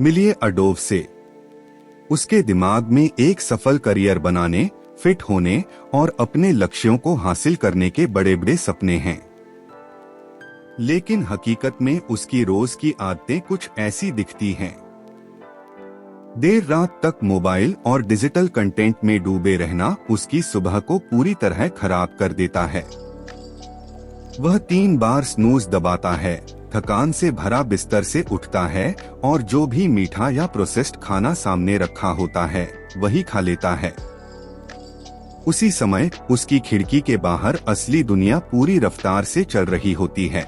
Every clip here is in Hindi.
मिलिए अडोब से। उसके दिमाग में एक सफल करियर बनाने, फिट होने और अपने लक्ष्यों को हासिल करने के बड़े बड़े सपने हैं। लेकिन हकीकत में उसकी रोज की आदतें कुछ ऐसी दिखती हैं। देर रात तक मोबाइल और डिजिटल कंटेंट में डूबे रहना उसकी सुबह को पूरी तरह खराब कर देता है। वह 3 बार स्नूज दबाता है, थकान से भरा बिस्तर से उठता है और जो भी मीठा या प्रोसेस्ड खाना सामने रखा होता है वही खा लेता है। उसी समय उसकी खिड़की के बाहर असली दुनिया पूरी रफ्तार से चल रही होती है।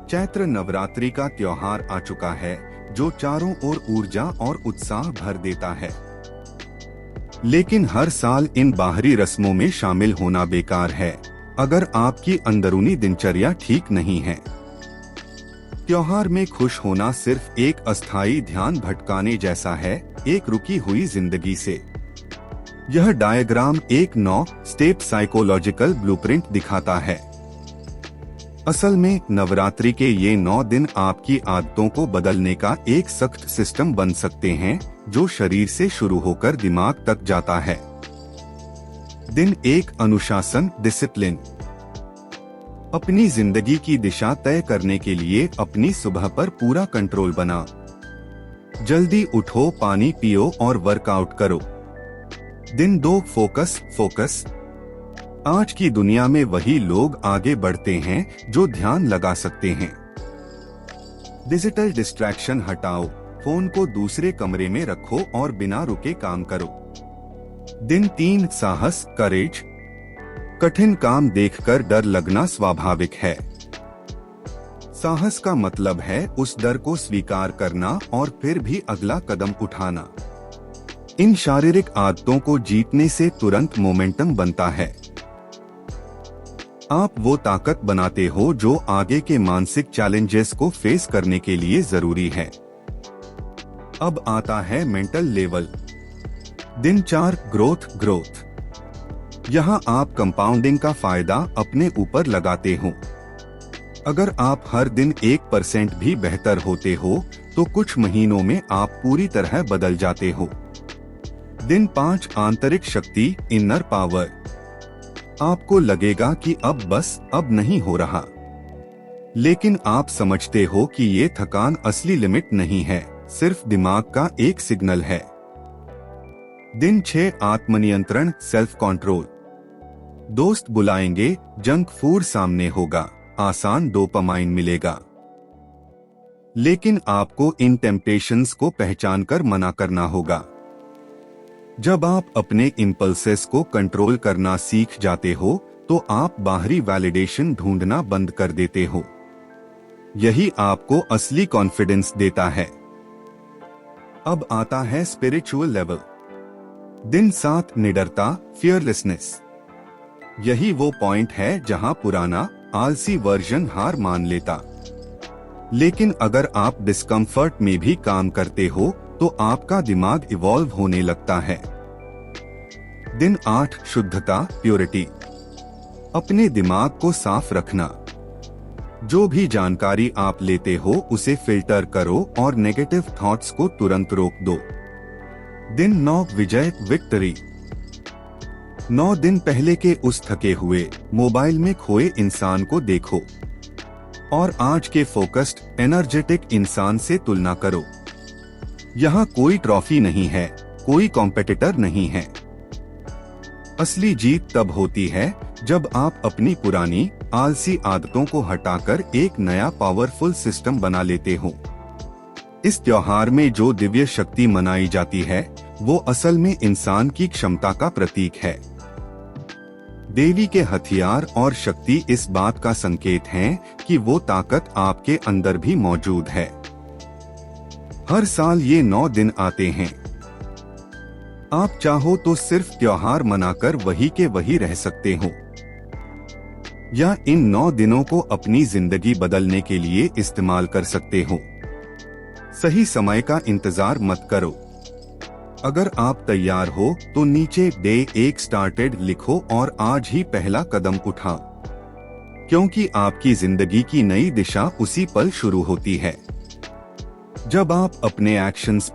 चैत्र नवरात्रि का त्योहार आ चुका है, जो चारों ओर ऊर्जा और उत्साह भर देता है। लेकिन हर साल इन बाहरी रस्मों में शामिल होना बेकार है अगर आपकी अंदरूनी दिनचर्या ठीक नहीं है। त्योहार में खुश होना सिर्फ एक अस्थायी ध्यान भटकाने जैसा है, एक रुकी हुई जिंदगी से। यह डायग्राम एक 9 स्टेप साइकोलॉजिकल ब्लूप्रिंट दिखाता है। असल में नवरात्रि के ये 9 दिन आपकी आदतों को बदलने का एक सख्त सिस्टम बन सकते हैं, जो शरीर से शुरू होकर दिमाग तक जाता है। दिन 1, अनुशासन, डिसिप्लिन। अपनी जिंदगी की दिशा तय करने के लिए अपनी सुबह पर पूरा कंट्रोल बना। जल्दी उठो, पानी पियो और वर्कआउट करो। दिन 2, फोकस। आज की दुनिया में वही लोग आगे बढ़ते हैं जो ध्यान लगा सकते हैं। डिजिटल डिस्ट्रैक्शन हटाओ, फोन को दूसरे कमरे में रखो और बिना रुके काम करो। दिन 3, साहस, करेज। कठिन काम देखकर डर लगना स्वाभाविक है। साहस का मतलब है उस डर को स्वीकार करना और फिर भी अगला कदम उठाना। इन शारीरिक आदतों को जीतने से तुरंत मोमेंटम बनता है। आप वो ताकत बनाते हो जो आगे के मानसिक चैलेंजेस को फेस करने के लिए जरूरी है। अब आता है मेंटल लेवल। दिन 4, ग्रोथ। यहाँ आप कंपाउंडिंग का फायदा अपने ऊपर लगाते हो। अगर आप हर दिन 1% भी बेहतर होते हो तो कुछ महीनों में आप पूरी तरह बदल जाते हो। दिन 5, आंतरिक शक्ति, इनर पावर। आपको लगेगा कि अब नहीं हो रहा, लेकिन आप समझते हो कि ये थकान असली लिमिट नहीं है, सिर्फ दिमाग का एक सिग्नल है। दिन 6, आत्मनियंत्रण, सेल्फ कंट्रोल। दोस्त बुलाएंगे, जंक फूड सामने होगा, आसान डोपामाइन मिलेगा। लेकिन आपको इन टेम्पटेशंस को पहचानकर मना करना होगा। जब आप अपने इम्पल्सेस को कंट्रोल करना सीख जाते हो तो आप बाहरी वैलिडेशन ढूंढना बंद कर देते हो। यही आपको असली कॉन्फिडेंस देता है। अब आता है स्पिरिचुअल लेवल। दिन 7, निडरता, फियरलेसनेस। यही वो पॉइंट है जहां पुराना आलसी वर्जन हार मान लेता। लेकिन अगर आप डिस्कम्फर्ट में भी काम करते हो तो आपका दिमाग इवॉल्व होने लगता है। दिन 8, शुद्धता, प्योरिटी। अपने दिमाग को साफ रखना। जो भी जानकारी आप लेते हो उसे फिल्टर करो और नेगेटिव थॉट्स को तुरंत रोक दो। दिन 9, विजय, विक्ट्री। 9 दिन पहले के उस थके हुए, मोबाइल में खोए इंसान को देखो और आज के फोकस्ड, एनर्जेटिक इंसान से तुलना करो। यहाँ कोई ट्रॉफी नहीं है, कोई कॉम्पिटिटर नहीं है। असली जीत तब होती है जब आप अपनी पुरानी आलसी आदतों को हटाकर एक नया पावरफुल सिस्टम बना लेते हो। इस त्योहार में जो दिव्य शक्ति मनाई जाती है वो असल में इंसान की क्षमता का प्रतीक है। देवी के हथियार और शक्ति इस बात का संकेत हैं कि वो ताकत आपके अंदर भी मौजूद है। हर साल ये 9 दिन आते हैं। आप चाहो तो सिर्फ त्योहार मनाकर वही के वही रह सकते हो, या इन 9 दिनों को अपनी जिंदगी बदलने के लिए इस्तेमाल कर सकते हो। सही समय का इंतजार मत करो। अगर आप तैयार हो तो नीचे डे 1 स्टार्टेड लिखो और आज ही पहला कदम उठाओ, क्योंकि आपकी जिंदगी की नई दिशा उसी पल शुरू होती है। जब आप अपने एक्शंस